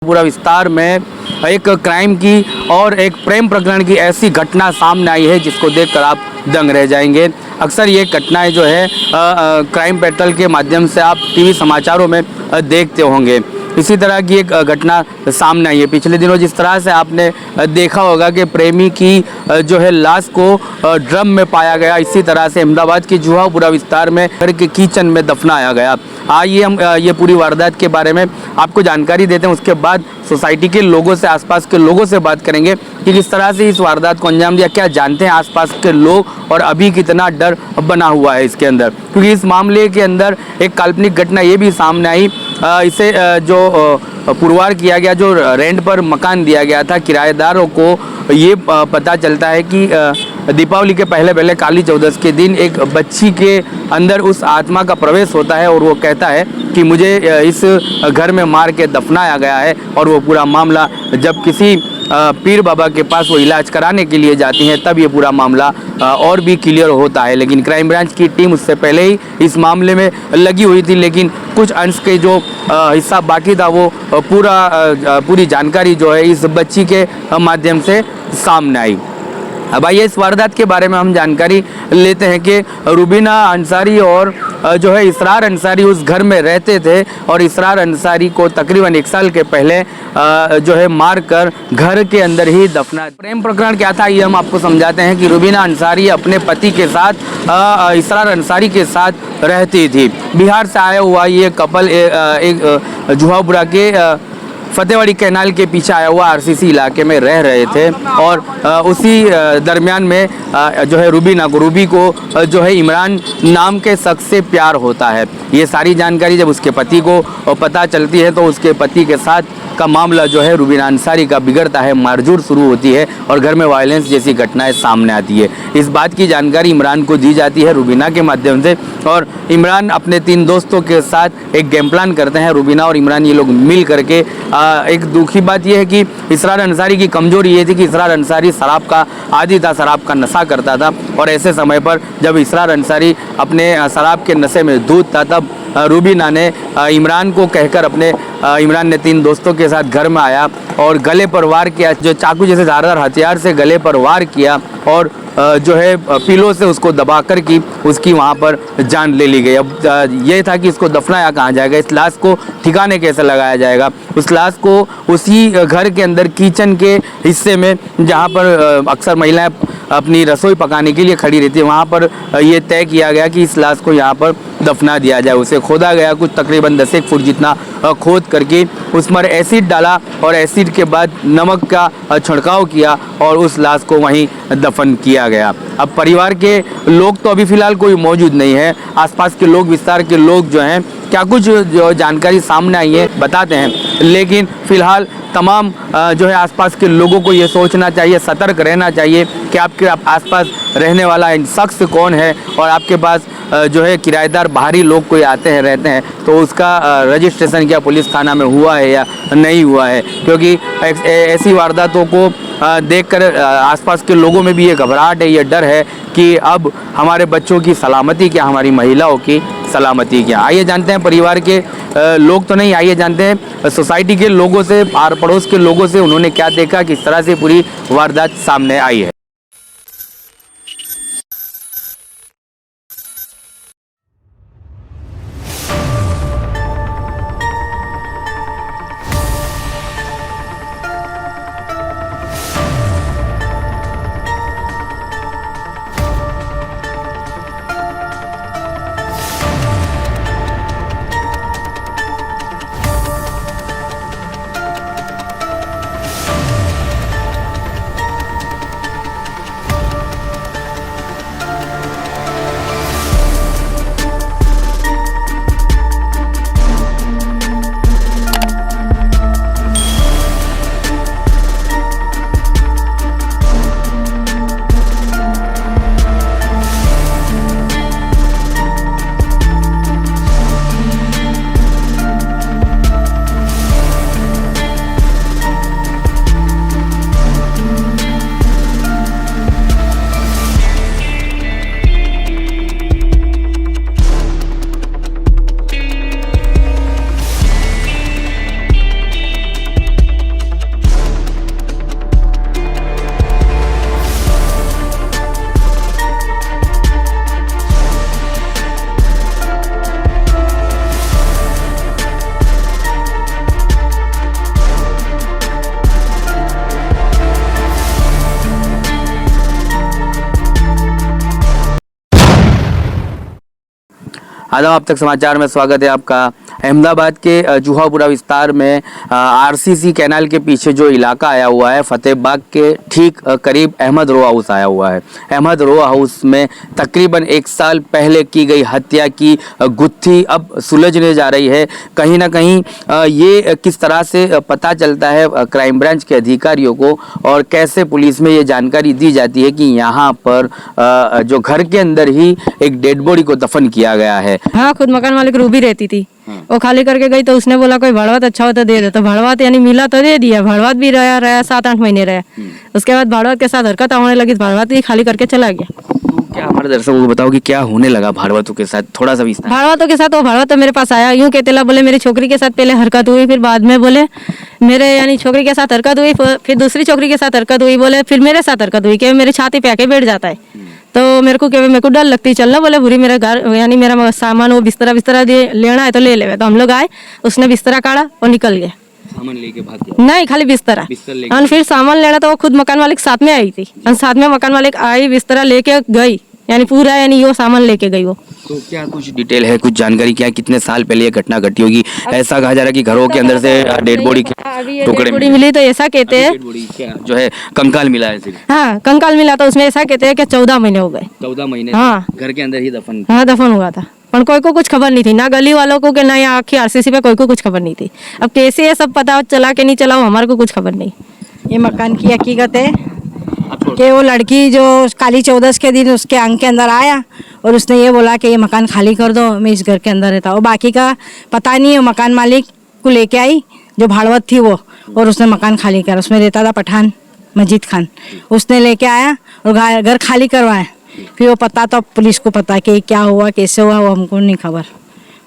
पूरा विस्तार में एक क्राइम की और एक प्रेम प्रकरण की ऐसी घटना सामने आई है जिसको देखकर आप दंग रह जाएंगे। अक्सर ये घटनाएं जो है क्राइम पेट्रोल के माध्यम से आप टीवी समाचारों में देखते होंगे। इसी तरह की एक घटना सामने आई है पिछले दिनों। जिस तरह से आपने देखा होगा कि प्रेमी की जो है लाश को ड्रम में पाया गया, इसी तरह से अहमदाबाद के जुहापुरा विस्तार में घर के किचन में दफनाया गया। आइए हम ये पूरी वारदात के बारे में आपको जानकारी देते हैं, उसके बाद सोसाइटी के लोगों से, आसपास के लोगों से बात करेंगे कि किस तरह से इस वारदात को अंजाम दिया, क्या जानते हैं आसपास के लोग और अभी कितना डर बना हुआ है इसके अंदर। क्योंकि इस मामले के अंदर एक काल्पनिक घटना ये भी सामने आई। इसे जो पुरवार किया गया, जो रेंट पर मकान दिया गया था किराएदारों को, ये पता चलता है कि दीपावली के पहले काली चौदस के दिन एक बच्ची के अंदर उस आत्मा का प्रवेश होता है और वो कहता है कि मुझे इस घर में मार के दफनाया गया है। और वो पूरा मामला जब किसी पीर बाबा के पास वो इलाज कराने के लिए जाती हैं तब ये पूरा मामला और भी क्लियर होता है। लेकिन क्राइम ब्रांच की टीम उससे पहले ही इस मामले में लगी हुई थी, लेकिन कुछ अंश के जो हिस्सा बाकी था वो पूरी जानकारी जो है इस बच्ची के माध्यम से सामने आई। अब आइए इस वारदात के बारे में हम जानकारी लेते हैं कि रुबीना अंसारी और जो है इसरार अंसारी उस घर में रहते थे और इसरार अंसारी को तकरीबन 1 साल के पहले जो है मारकर घर के अंदर ही दफना। प्रेम प्रकरण क्या था ये हम आपको समझाते हैं कि रुबीना अंसारी अपने पति के साथ इसरार अंसारी के साथ रहती थी। बिहार से आया हुआ ये कपल एक जुहापुरा के फतेहवाड़ी कैनाल के पीछे आया हुआ आरसीसी इलाके में रह रहे थे और उसी दरमियान में जो है रूबी को जो है इमरान नाम के शख्स से प्यार होता है। ये सारी जानकारी जब उसके पति को पता चलती है तो उसके पति के साथ का मामला जो है रुबीना अंसारी का बिगड़ता है, मारझूड़ शुरू होती है और घर में वायलेंस जैसी घटनाएं सामने आती है। इस बात की जानकारी इमरान को दी जाती है रुबीना के माध्यम से और इमरान अपने 3 दोस्तों के साथ एक गेम प्लान करते हैं। रुबीना और इमरान ये लोग मिल करके एक दुखी बात यह है कि इसरार अंसारी की कमजोरी ये थी कि इसरार अंसारी शराब का आदी था, शराब का नशा करता था और ऐसे समय पर जब इसरार अंसारी अपने शराब के नशे में धूत था तब रुबीना ने इमरान को कहकर इमरान ने 3 दोस्तों के साथ घर में आया और गले पर वार किया, जो चाकू जैसे धारदार हथियार से गले पर वार किया और जो है पिलो से उसको दबाकर की उसकी वहाँ पर जान ले ली गई। अब ये था कि इसको दफनाया कहाँ जाएगा, इस लाश को ठिकाने कैसे लगाया जाएगा। उस लाश को उसी घर के अंदर किचन के हिस्से में जहाँ पर अक्सर महिलाएं अपनी रसोई पकाने के लिए खड़ी रहती है, वहाँ पर ये तय किया गया कि इस लाश को यहाँ पर दफना दिया जाए। उसे खोदा गया, कुछ तकरीबन 10 फुट जितना खोद करके उस पर एसिड डाला और एसिड के बाद नमक का छिड़काव किया और उस लाश को वहीं दफन किया गया। अब परिवार के लोग तो अभी फ़िलहाल कोई मौजूद नहीं है, आसपास के लोग, विस्तार के लोग जो हैं क्या कुछ जो जानकारी सामने आई है बताते हैं, लेकिन फ़िलहाल तमाम जो है आसपास के लोगों को ये सोचना चाहिए, सतर्क रहना चाहिए कि आपके आसपास रहने वाला शख्स कौन है और आपके पास जो है किराएदार बाहरी लोग कोई आते हैं रहते हैं तो उसका रजिस्ट्रेशन क्या पुलिस थाना में हुआ है या नहीं हुआ है। क्योंकि ऐसी वारदातों को देखकर आसपास के लोगों में भी ये घबराहट है, ये डर है कि अब हमारे बच्चों की सलामती क्या, हमारी महिलाओं की सलामती क्या। आइए जानते हैं परिवार के लोग तो नहीं, आइए जानते हैं सोसाइटी के लोगों से, आर पड़ोस के लोगों से, उन्होंने क्या देखा, किस तरह से पूरी वारदात सामने आई है। आदाब, आप तक समाचार में स्वागत है आपका। अहमदाबाद के जुहापुरा विस्तार में आरसीसी कैनाल के पीछे जो इलाका आया हुआ है, फतेहबाग के ठीक करीब अहमद रो हाउस आया हुआ है। अहमद रो हाउस में तकरीबन 1 साल पहले की गई हत्या की गुत्थी अब सुलझने जा रही है। कहीं ना कहीं ये किस तरह से पता चलता है क्राइम ब्रांच के अधिकारियों को, और कैसे पुलिस में ये जानकारी दी जाती है कि यहाँ पर जो घर के अंदर ही एक डेड बॉडी को दफन किया गया है। हाँ, खुद मकान मालिक रूबी रहती थी। वो खाली करके गई तो उसने बोला कोई भाड़वात अच्छा हो तो दे दे, तो भाड़वात यानी मिला तो दे दिया। भाड़वात भी रहा 7-8 महीने रहा। उसके बाद भाड़वात के साथ हरकत होने लगी, भाड़वात ही खाली करके चला गया। तो क्या हमारे दर्शकों को बताओ कि क्या होने लगा भाड़वातों के साथ, थोड़ा सा विस्तार। भाड़वातों के साथ वो भाड़वात तो मेरे पास आया, यूं कहते ला बोले मेरी छोकरी के साथ पहले हरकत हुई, फिर बाद में बोले मेरे यानी छोकरी के साथ हरकत हुई, फिर दूसरी छोकरी के साथ हरकत हुई, बोले फिर मेरे साथ हरकत हुई कि मेरी छाती पे आके बैठ जाता है। तो मेरे को डर लगती, चल ना बोले बुरी मेरे घर यानी मेरा सामान वो बिस्तरा लेना है तो ले ले। तो हम लोग आए, उसने बिस्तरा काढ़ा और निकल गया। सामान लेके भाग गया? नहीं, खाली बिस्तरा। और फिर सामान लेना तो वो खुद मकान मालिक साथ में आई थी, और साथ में मकान मालिक आई, बिस्तरा लेके गई, यानी पूरा यानी वो सामान लेके गई वो। तो क्या कुछ डिटेल है, कुछ जानकारी क्या, कितने साल पहले ये घटना घटी होगी? ऐसा कहा जा रहा है कि घरों के अंदर से डेड बॉडी के टुकड़े मिली, तो ऐसा कहते हैं क्या जो है कंकाल मिला है सिर्फ? हाँ, कंकाल मिला, तो उसमें ऐसा कहते हैं कि 14 महीने हो गए। 14 महीने? हाँ, घर के अंदर ही दफन? हाँ, दफन हुआ था, पर कोई को कुछ खबर नहीं थी, ना गली वालों को कि ना यहाँ आखिर आरसीसी पे कोई को कुछ खबर नहीं थी। अब कैसे ये सब पता चला कि नहीं चला, हमारे को कुछ खबर नहीं। ये मकान की हकीकत है कि वो लड़की जो काली 14 के दिन उसके अंग के अंदर आया और उसने ये बोला कि ये मकान खाली कर दो, मैं इस घर के अंदर रहता हूँ। बाकी का पता नहीं है। मकान मालिक को लेके आई जो भाड़वत थी वो, और उसने मकान खाली कर, उसमें रहता था पठान मजीद खान, उसने लेके आया और घर खाली करवाया। फिर वो पता तो पुलिस को पता कि क्या हुआ कैसे हुआ, वो हमको नहीं खबर,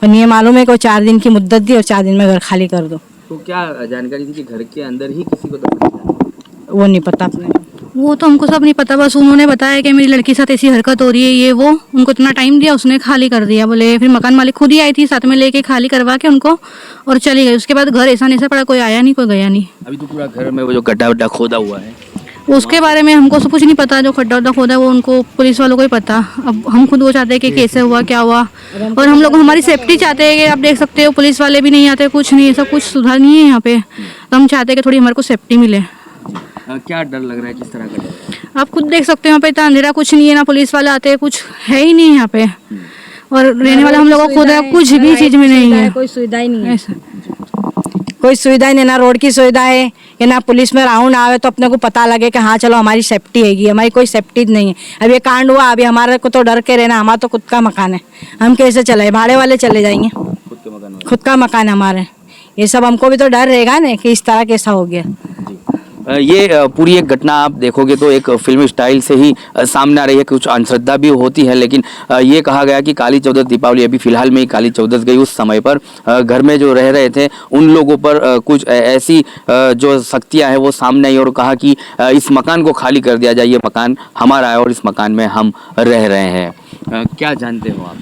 पर ये मालूम है कि 4 दिन की मुद्दत दी और 4 दिन में घर खाली कर दो। तो क्या जानकारी थी कि घर के अंदर ही किसी को दफन किया? वो नहीं पता अपने, वो तो हमको सब नहीं पता, बस उन्होंने बताया कि मेरी लड़की के साथ ऐसी हरकत हो रही है, ये वो। उनको इतना टाइम दिया, उसने खाली कर दिया बोले। फिर मकान मालिक खुद ही आई थी साथ में लेके, खाली करवा के उनको और चली गई। उसके बाद घर ऐसा नहीं पड़ा, कोई आया नहीं, कोई गया नहीं। अभी तो पूरा घर में वो जो गड्ढा वड्ढा खोदा हुआ है, उसके बारे में हमको सब कुछ नहीं पता। जो खड्डा वड्डा खोदा वो उनको पुलिस वालों को ही पता। अब हम खुद वो चाहते हैं कि कैसे हुआ क्या हुआ, और हम लोग हमारी सेफ्टी चाहते हैं कि आप देख सकते हो पुलिस वाले भी नहीं आते, कुछ नहीं, सब कुछ सुधार नहीं है यहाँ पे। तो हम चाहते हैं कि थोड़ी हमारे को सेफ्टी मिले। क्या डर लग रहा है, किस तरह का डर? आप खुद देख सकते हो यहाँ पे इतना अंधेरा, कुछ नहीं है, ना पुलिस वाले आते हैं, कुछ है ही नहीं यहाँ पे। और रहने वाला हम लोगों को खुद है, कुछ भी चीज में नहीं है, कोई सुविधा ही नहीं है। ऐसा कोई सुविधा नहीं, ना रोड की सुविधा है कि ना पुलिस में राउंड आवे तो अपने को पता लगे कि हाँ चलो हमारी सेफ्टी हैगी। हमारी कोई सेफ्टी नहीं है। अब ये कांड हुआ, अभी हमारे को तो डर के रहना, हमारा तो खुद का मकान है, हम कैसे चले? भाड़े वाले चले जाएंगे, खुद का मकान है हमारे। ये सब हमको भी तो डर रहेगा ना कि इस तरह कैसा हो गया। ये पूरी एक घटना आप देखोगे तो एक फिल्मी स्टाइल से ही सामने आ रही है। कुछ अंधश्रद्धा भी होती है, लेकिन ये कहा गया कि काली चौदस दीपावली, अभी फिलहाल में ही काली चौदस गई, उस समय पर घर में जो रह रहे थे उन लोगों पर कुछ ऐसी जो शक्तियां हैं वो सामने आई और कहा कि इस मकान को खाली कर दिया जाए, ये मकान हमारा है और इस मकान में हम रह रहे हैं। क्या जानते हो आप?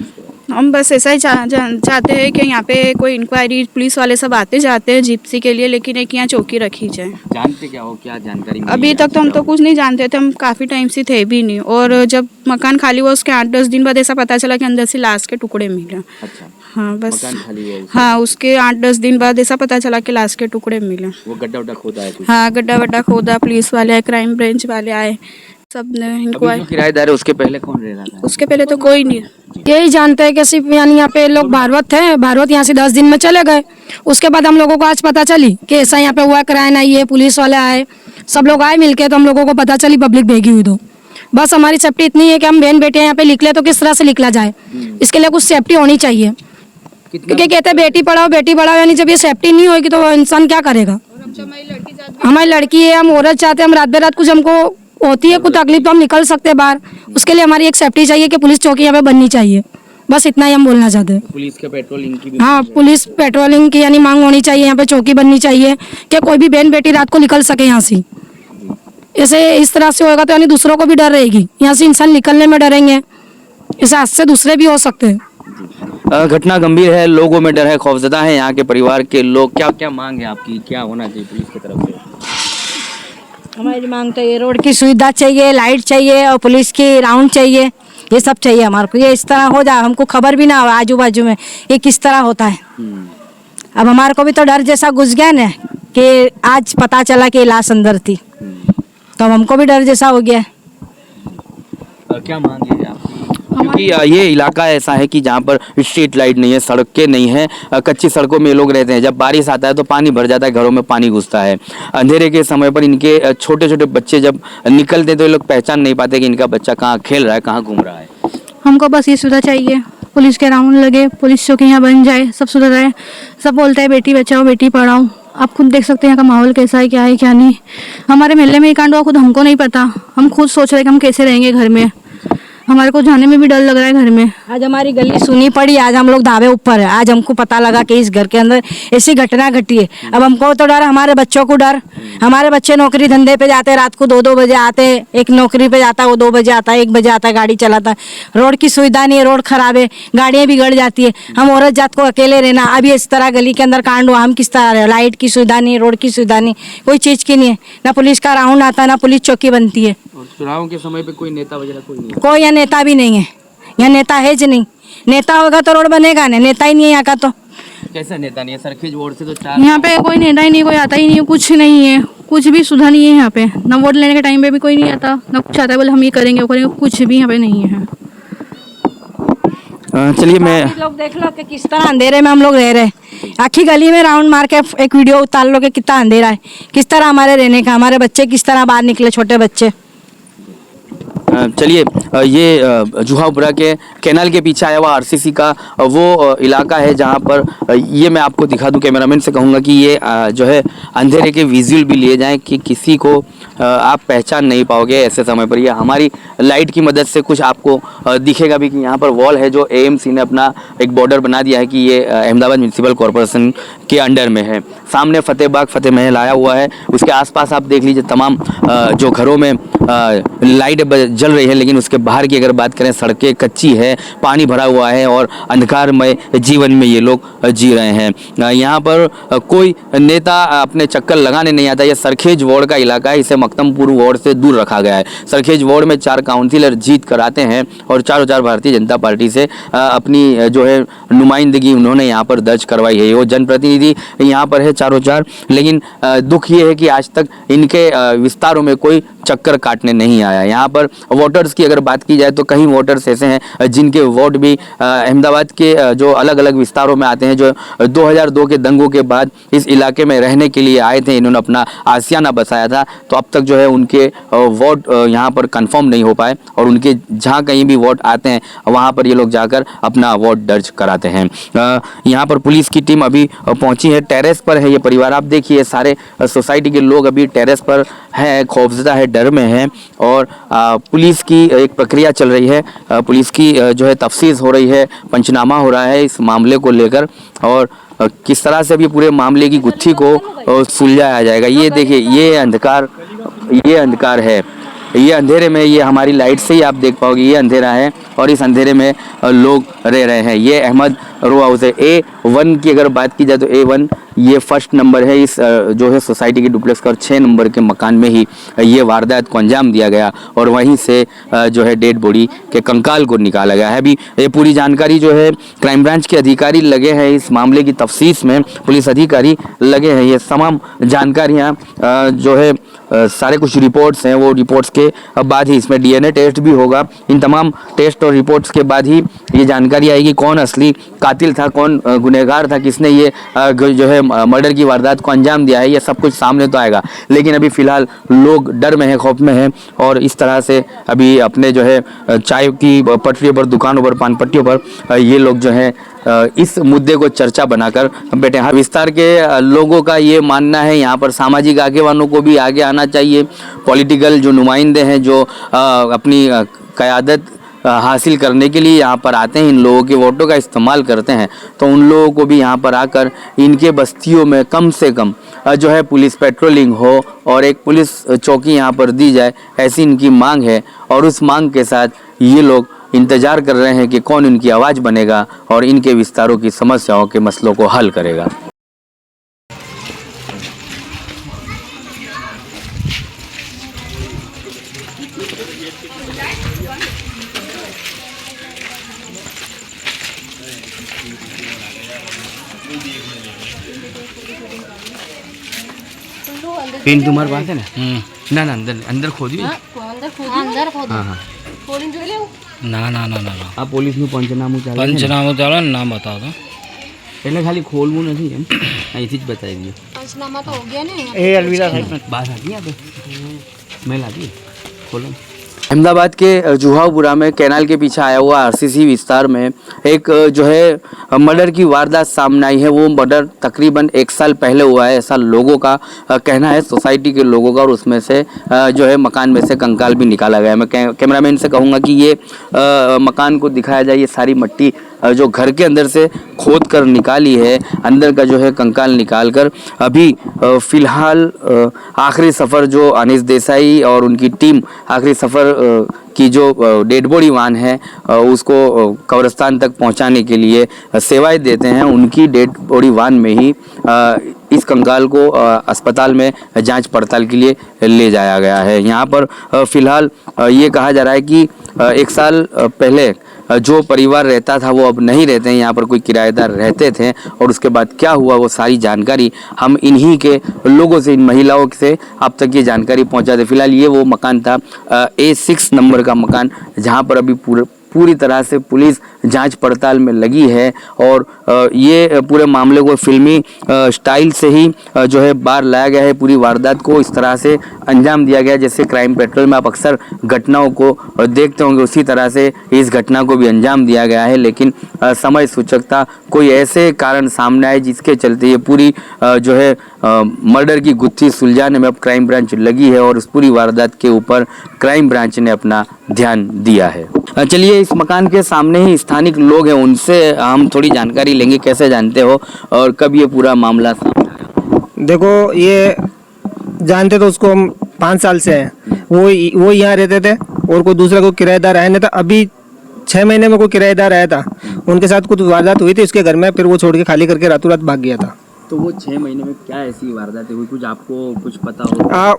हम बस ऐसा ही चाहते हैं कि यहाँ पे कोई इंक्वायरी, पुलिस वाले सब आते जाते हैं जिप्सी के लिए, लेकिन एक यहाँ चौकी रखी जाए। जानते क्या हो, क्या जानकारी? अभी तक तो हम तो कुछ नहीं जानते थे, हम काफ़ी टाइम से थे भी नहीं। और जब मकान खाली हुआ उसके 8-10 दिन बाद ऐसा पता चला कि अंदर से लाश के टुकड़े मिले। अच्छा, हाँ बस मकान खाली हुआ? हाँ, उसके 8-10 दिन बाद ऐसा पता चला कि लाश के टुकड़े मिले। वो गड्ढा वड्ढा खोदा है कुछ? हाँ, गड्ढा वड्ढा खोदा, पुलिस वाले आए, क्राइम ब्रांच वाले आए, सब ने इंक्वायरी। किराएदार है, उसके पहले कौन रह रहा था? उसके पहले तो कोई नहीं। यही जानते हैं कि सिर्फ यानी यहाँ पे लोग भारवत थे, भारवत यहाँ से 10 दिन में चले गए। उसके बाद हम लोगों को आज पता चली कि ऐसा यहाँ पे हुआ, किराया आई है, पुलिस वाले आए, सब लोग आए मिलके, तो हम लोगों को पता चली, पब्लिक भेगी हुई। तो बस हमारी सेफ्टी इतनी है कि हम बहन बेटियां यहाँ पे निकले तो किस तरह से निकला जाए, इसके लिए कुछ सेफ्टी होनी चाहिए। क्योंकि कहते हैं बेटी पढ़ाओ, यानी जब ये सेफ्टी नहीं होगी तो इंसान क्या करेगा? हमारी लड़की है, हम औरत चाहते हैं, हम रात बेरात कुछ हमको होती है कुछ तकलीफ तो हम निकल सकते हैं बाहर, उसके लिए हमारी एक सेफ्टी चाहिए कि पुलिस चौकी यहाँ पे बननी चाहिए। बस इतना ही हम बोलना चाहते हैं। पुलिस के पेट्रोलिंग की भी? हाँ, पुलिस पेट्रोलिंग की यानी मांग होनी चाहिए, यहाँ पे चौकी बननी चाहिए कि कोई भी बहन बेटी रात को निकल सके यहाँ से। ऐसे इस तरह से होगा तो यानी दूसरों को भी डर रहेगी, यहाँ से इंसान निकलने में डरेंगे, इस हादसे दूसरे भी हो सकते हैं। घटना गंभीर है, लोगों में डर है, खौफजदा है यहाँ के परिवार के लोग। क्या क्या मांग है आपकी, क्या होना चाहिए पुलिस की तरफ से? हमारी मांग तो ये रोड की सुविधा चाहिए, लाइट चाहिए और पुलिस की राउंड चाहिए। ये सब चाहिए हमारे को। ये इस तरह हो जाए, हमको खबर भी ना हो आजू बाजू में ये किस तरह होता है। अब हमारे को भी तो डर जैसा घुस गया ना कि आज पता चला कि लाश अंदर थी, तो हमको भी डर जैसा हो गया। क्या मांग है आपकी? क्योंकि ये इलाका ऐसा है कि जहाँ पर स्ट्रीट लाइट नहीं है, सड़कें नहीं है, कच्ची सड़कों में लोग रहते हैं। जब बारिश आता है तो पानी भर जाता है, घरों में पानी घुसता है। अंधेरे के समय पर इनके छोटे छोटे बच्चे जब निकलते हैं तो ये लोग पहचान नहीं पाते कि इनका बच्चा कहाँ खेल रहा है, कहाँ घूम रहा है। हमको बस ये सुविधा चाहिए, पुलिस के राउंड लगे, पुलिस चौकी यहाँ बन जाए, सब सुधर रहे। सब बोलते हैं बेटी बचाओ बेटी पढ़ाओ। आप खुद देख सकते हैं यहाँ का माहौल कैसा है, क्या है क्या नहीं। हमारे मोहल्ले में ये कांड हुआ, खुद हमको नहीं पता। हम खुद सोच रहे हैं कि हम कैसे रहेंगे घर में। हमारे को जाने में भी डर लग रहा है घर में। आज हमारी गली सुनी पड़ी, आज हम लोग धाबे ऊपर है। आज हमको पता लगा कि इस घर के अंदर ऐसी घटना घटी है। अब हमको तो डर, हमारे बच्चों को डर। हमारे बच्चे नौकरी धंधे पे जाते, रात को 2-2 बजे आते। एक नौकरी पे जाता है, वो 2 बजे आता है, 1 बजे आता है, गाड़ी चलाता है। रोड की सुविधा नहीं है, रोड खराब है, गाड़ियाँ बिगड़ जाती है। हम औरत जात को अकेले रहना, अभी इस तरह गली के अंदर कांड हुआ, हम किस तरह रहे? लाइट की सुविधा नहीं, रोड की सुविधा नहीं, कोई चीज़ की नहीं है। ना पुलिस का राउंड आता, ना पुलिस चौकी बनती है। चुनाव के समय पे कोई नेता वगैरह कोई नहीं है? कोई यहाँ नेता भी नहीं है, यहाँ नेता है ज नहीं। नेता होगा तो रोड बनेगा ना, नेता ही नहीं है यहाँ का। तो कैसा नेता नहीं है? सरखेज वार्ड से तो 4 यहाँ पे कोई नेता ही नहीं, कोई आता ही नहीं है, कुछ नहीं है, कुछ भी सुधा नहीं है यहाँ पे। ना वोट लेने के टाइम पे भी कोई नहीं आता, ना कुछ आता है बोले हम ये करेंगे वो करेंगे, कुछ भी यहाँ पे नहीं है। चलिए मैं लोग देख लो कि किस तरह अंधेरे में हम लोग रह रहे हैं। आखी गली में राउंड मार के एक वीडियो उतार लो कि कितना अंधेरा है, किस तरह हमारे रहने का। हमारे बच्चे किस तरह बाहर निकले, छोटे बच्चे। चलिए ये जुहापुरा के कैनाल के पीछे आया हुआ आरसीसी का वो इलाका है जहाँ पर ये मैं आपको दिखा दूं। कैमरामैन से कहूँगा कि ये जो है अंधेरे के विजुअल भी लिए जाएं कि किसी को आप पहचान नहीं पाओगे ऐसे समय पर। ये हमारी लाइट की मदद से कुछ आपको दिखेगा भी कि यहाँ पर वॉल है जो एएमसी ने अपना एक बॉर्डर बना दिया है कि ये अहमदाबाद म्यूनसिपल कॉरपोरेशन के अंडर में है। सामने फतेहबाग फतेह महल आया हुआ है, उसके आसपास आप देख लीजिए तमाम जो घरों में लाइट जल रही है, लेकिन उसके बाहर की अगर बात करें सड़कें कच्ची है, पानी भरा हुआ है और अंधकारमय जीवन में ये लोग जी रहे हैं। यहाँ पर कोई नेता अपने चक्कर लगाने नहीं आता। यह सरखेज वार्ड का इलाका है, इसे मकतमपुर वार्ड से दूर रखा गया है। सरखेज वार्ड में 4 काउंसिलर जीत कर आते हैं और चारों चार भारतीय जनता पार्टी से अपनी जो है नुमाइंदगी उन्होंने यहाँ पर दर्ज करवाई है। वो जनप्रतिनिधि यहाँ पर है चारों चार, लेकिन दुख ये है कि आज तक इनके विस्तारों में कोई चक्कर काटने नहीं आया। यहाँ पर वोटर्स की अगर बात की जाए तो कई वोटर्स ऐसे हैं जिनके वोट भी अहमदाबाद के जो अलग अलग विस्तारों में आते हैं, जो 2002 के दंगों के बाद इस इलाके में रहने के लिए आए थे। इन्होंने अपना आशियाना बसाया था, तो अब तक जो है उनके वोट यहाँ पर कंफर्म नहीं हो पाए और उनके जहाँ कहीं भी वोट आते हैं वहाँ पर ये लोग जाकर अपना वोट दर्ज कराते हैं। यहाँ पर पुलिस की टीम अभी पहुँची है, टेरेस पर है ये परिवार। आप देखिए सारे सोसाइटी के लोग अभी टेरेस पर हैं, खौफजदा है, डर में है और पुलिस की एक प्रक्रिया चल रही है। पुलिस की जो है तफ्सीस हो रही है, पंचनामा हो रहा है इस मामले को लेकर और किस तरह से अभी पूरे मामले की गुत्थी को सुलझाया जाएगा। ये देखिए ये अंधकार है, ये अंधेरे में, ये हमारी लाइट से ही आप देख पाओगे ये अंधेरा है और इस अंधेरे में लोग रह रहे हैं। ये अहमद रो हाउस है। A1 की अगर बात की जाए तो A1 ये फर्स्ट नंबर है इस जो है सोसाइटी के डुप्लेक्स का और 6 नंबर के मकान में ही ये वारदात को अंजाम दिया गया और वहीं से जो है डेड बॉडी के कंकाल को निकाला गया है। अभी ये पूरी जानकारी जो है क्राइम ब्रांच के अधिकारी लगे हैं इस मामले की तफ्सीस में, पुलिस अधिकारी लगे हैं। ये तमाम जानकारियाँ जो है सारे कुछ रिपोर्ट्स हैं, वो रिपोर्ट्स के बाद ही इसमें DNA टेस्ट भी होगा। इन तमाम टेस्ट और रिपोर्ट्स के बाद ही ये जानकारी आएगी कौन असली कातिल था, कौन गुनहगार था, किसने ये जो है मर्डर की वारदात को अंजाम दिया है। ये सब कुछ सामने तो आएगा, लेकिन अभी फ़िलहाल लोग डर में हैं, खौफ में हैं और इस तरह से अभी अपने जो है चाय की पटरियों पर, दुकानों पर, पान पट्टियों पर ये लोग जो है इस मुद्दे को चर्चा बनाकर बैठे हैं। विस्तार के लोगों का ये मानना है यहाँ पर सामाजिक आगेवानों को भी आगे आना चाहिए। पॉलिटिकल जो नुमाइंदे हैं जो अपनी क़यादत हासिल करने के लिए यहाँ पर आते हैं, इन लोगों के वोटों का इस्तेमाल करते हैं, तो उन लोगों को भी यहाँ पर आकर इनके बस्तियों में कम से कम जो है पुलिस पेट्रोलिंग हो और एक पुलिस चौकी यहाँ पर दी जाए, ऐसी इनकी मांग है। और उस मांग के साथ ये लोग इंतज़ार कर रहे हैं कि कौन इनकी आवाज़ बनेगा और इनके विस्तारों की समस्याओं के मसलों को हल करेगा। पिन तुम्हारे पास है ना? ना अंदर अंदर खोदिए। अंदर खोद हाँ हाँ ના ના ના ના ના આ પોલીસનું પંચનામું ચાલે છે ને? પંચનામું ચાલે ને નામ બતાવો તો એટલે ખાલી ખોલવું નથી એમ, અહીંથી જ બતાવી દઈએ। पंचनामा तो हो गया ना। એ અલવિદા સાહેબ बात आती है आप मैं ला दी खोलो। अहमदाबाद के जुहापुरा में कैनाल के पीछे आया हुआ आरसीसी विस्तार में एक जो है मर्डर की वारदात सामने आई है। वो मर्डर तकरीबन 1 साल पहले हुआ है, ऐसा लोगों का कहना है, सोसाइटी के लोगों का। और उसमें से जो है मकान में से कंकाल भी निकाला गया है। मैं कैमरामैन से कहूँगा कि ये मकान को दिखाया जाए। ये सारी मट्टी जो घर के अंदर से खोद कर निकाली है, अंदर का जो है कंकाल निकाल कर अभी फ़िलहाल आखिरी सफ़र जो अनीस देसाई और उनकी टीम आखिरी सफ़र की जो डेड बॉडी वाहन है उसको कब्रिस्तान तक पहुंचाने के लिए सेवाएं देते हैं। उनकी डेड बॉडी वाहन में ही इस कंकाल को अस्पताल में जांच पड़ताल के लिए ले जाया गया है। यहाँ पर फ़िलहाल ये कहा जा रहा है कि 1 साल पहले जो परिवार रहता था वो अब नहीं रहते हैं, यहाँ पर कोई किराएदार रहते थे। और उसके बाद क्या हुआ वो सारी जानकारी हम इन्हीं के लोगों से, इन महिलाओं से आप तक ये जानकारी पहुँचाते। फिलहाल ये वो मकान था A6 नंबर का मकान, जहाँ पर अभी पूरी तरह से पुलिस जांच पड़ताल में लगी है। और ये पूरे मामले को फिल्मी स्टाइल से ही जो है बाहर लाया गया है। पूरी वारदात को इस तरह से अंजाम दिया गया जैसे क्राइम पेट्रोल में आप अक्सर घटनाओं को देखते होंगे, उसी तरह से इस घटना को भी अंजाम दिया गया है। लेकिन समय सूचकता कोई ऐसे कारण सामने आए जिसके चलते ये पूरी जो है मर्डर की गुत्थी सुलझाने में अब क्राइम ब्रांच लगी है। और उस पूरी वारदात के ऊपर क्राइम ब्रांच ने अपना ध्यान दिया है। चलिए इस मकान के सामने ही स्थानिक लोग हैं, उनसे हम थोड़ी जानकारी लेंगे। कैसे जानते हो और कब ये पूरा मामला सामने आया? देखो ये जानते तो उसको हम 5 साल से हैं। वो यहाँ रहते थे और कोई दूसरा कोई किराएदार आया नहीं था। अभी 6 महीने में कोई किराएदार आया था, उनके साथ कुछ वारदात हुई थी उसके घर में, फिर वो छोड़ के खाली करके रातों रात भाग गया था। तो वो 6 महीने में क्या ऐसी वारदात हुई, कुछ आपको कुछ पता हो?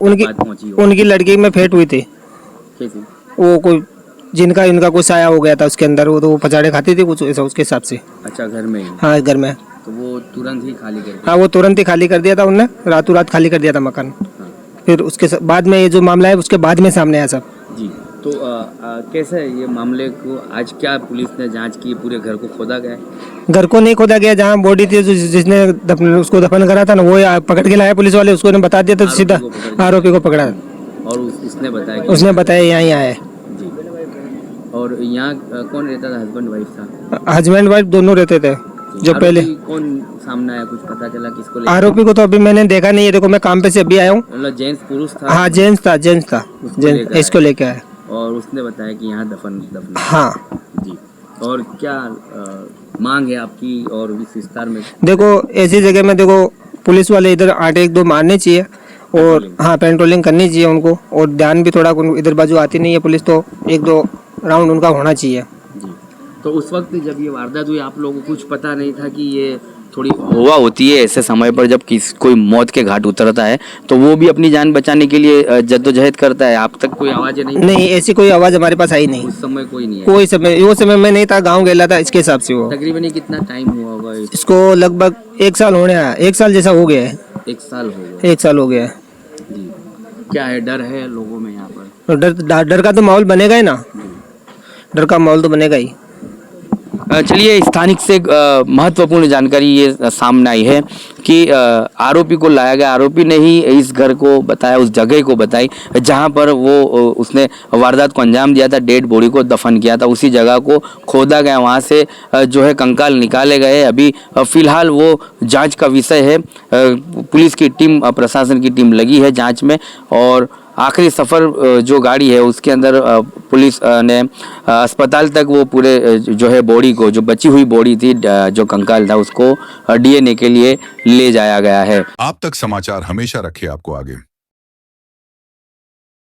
उनकी लड़की में फेट हुई थी। कैसी? वो कोई इनका कुछ आया हो गया था उसके अंदर, वो तो वो पचाड़े खाती थी कुछ ऐसा उसके हिसाब से। अच्छा घर में ही? हाँ घर में। तो वो तुरंत ही खाली कर दिया? हाँ वो तुरंत ही खाली कर दिया था उनने, रातों रात खाली कर दिया था मकान। हाँ। फिर उसके बाद में ये जो मामला है उसके बाद में सामने आया सब। जी तो कैसे है ये मामले को आज क्या पुलिस ने जांच की? पूरे घर को खोदा गया? घर को नहीं खोदा गया, जहाँ बॉडी थी जिसने उसको दफन करा था ना वो पकड़ के लाया पुलिस वाले, उसको बता दिया था सीधा आरोपी को पकड़ा। और उसने बताया? उसने बताया यहाँ आया है। और यहाँ कौन रहता था? हस्बैंड वाइफ था? हस्बैंड वाइफ दोनों रहते थे। जो पहले कौन सामने आया, कुछ पता चला किसको? आरोपी को तो अभी मैंने देखा नहीं है, देखो मैं काम पे से अभी आया हूँ। मतलब जेंट्स पुरुष था? हाँ जेंट्स था इसको लेके आया। और उसने बताया कि यहाँ दफन। हाँ जी। और क्या मांग है आपकी और इस विस्तार में? देखो ऐसी जगह में देखो पुलिस वाले इधर 8-1-2 मारने चाहिए और हाँ पेट्रोलिंग करनी चाहिए उनको। और ध्यान भी थोड़ा इधर बाजू आती नहीं है पुलिस, तो 1-2 राउंड उनका होना चाहिए। जी। तो उस वक्त जब ये वारदात हुई आप लोगों को कुछ पता नहीं था कि ये थोड़ी हुआ होती है ऐसे समय पर जब कोई मौत के घाट उतरता है तो वो भी अपनी जान बचाने के लिए जद्दोजहद करता है? आप तक कोई आवाज़ नहीं ऐसी कोई आवाज़ हमारे पास आई नहीं। उस समय कोई नहीं है? वो समय में नहीं था, गाँव गया था इसके हिसाब से। वो तकरीबन कितना टाइम हुआ होगा इसको? लगभग 1 साल होने आया, 1 साल जैसा हो गया है। 1 साल हो गया? 1 साल हो गया है जी। क्या है, डर है लोगों में यहाँ पर? डर का तो माहौल बनेगा ही ना, डर का माहौल तो बनेगा ही। चलिए स्थानिक से महत्वपूर्ण जानकारी ये सामने आई है कि आरोपी को लाया गया, आरोपी ने ही इस घर को बताया, उस जगह को बताई जहां पर वो उसने वारदात को अंजाम दिया था, डेड बॉडी को दफन किया था। उसी जगह को खोदा गया, वहां से जो है कंकाल निकाले गए। अभी फिलहाल वो जांच का विषय है। पुलिस की टीम, प्रशासन की टीम लगी है जांच में। और आखिरी सफ़र जो गाड़ी है उसके अंदर पुलिस ने अस्पताल तक वो पूरे जो है बॉडी को, जो बची हुई बॉडी थी, जो कंकाल था, उसको DNA के लिए ले जाया गया है। आप तक समाचार हमेशा रखे आपको आगे।